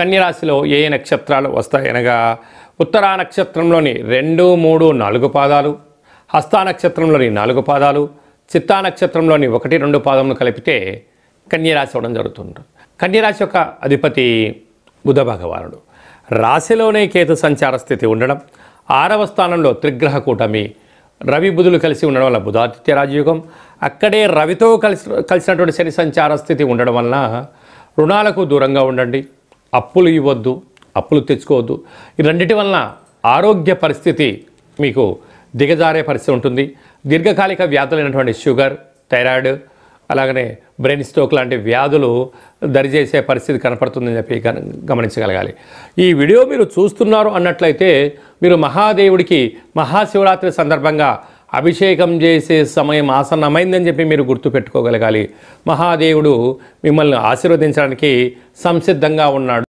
కన్యరాశిలో ఏ నక్షత్రాలు వస్తాయనగా ఉత్తరా నక్షత్రంలోని 2, 3, 4 పాదాలు, హస్తా నక్షత్రంలోని 4 పాదాలు, చిత్తా నక్షత్రంలోని 1, 2 పాదములు కలిపితే కన్యరాశి అవ్వడం జరుగుతుంది. కన్యరాశి యొక్క అధిపతి బుధ భగవానుడు. రాశిలోనే కేతు సంచార స్థితి ఉండడం, 6వ స్థానంలో త్రిగ్రహ కూటమి రవి బుధులు కలిసి ఉండడం వల్ల బుధాదిత్య రాజయోగం, అక్కడే రవితో కలిసినటువంటి శని సంచార స్థితి ఉండడం వలన రుణాలకు దూరంగా ఉండండి, అప్పులు ఇవ్వద్దు, అప్పులు తెచ్చుకోవద్దు. ఈ రెండింటి వలన ఆరోగ్య పరిస్థితి మీకు దిగజారే పరిస్థితి ఉంటుంది. దీర్ఘకాలిక వ్యాధులైనటువంటి షుగర్, థైరాయిడ్, అలాగనే బ్రెయిన్ స్ట్రోక్ లాంటి వ్యాధులు దరిచేసే పరిస్థితి కనపడుతుందని చెప్పి గమనించగలగాలి. ఈ వీడియో మీరు చూస్తున్నారు అన్నట్లయితే మీరు మహాదేవుడికి మహాశివరాత్రి సందర్భంగా అభిషేకం చేసే సమయం ఆసన్నమైందని చెప్పి మీరు గుర్తుపెట్టుకోగలగాలి. మహాదేవుడు మిమ్మల్ని ఆశీర్వదించడానికి సంసిద్ధంగా ఉన్నాడు.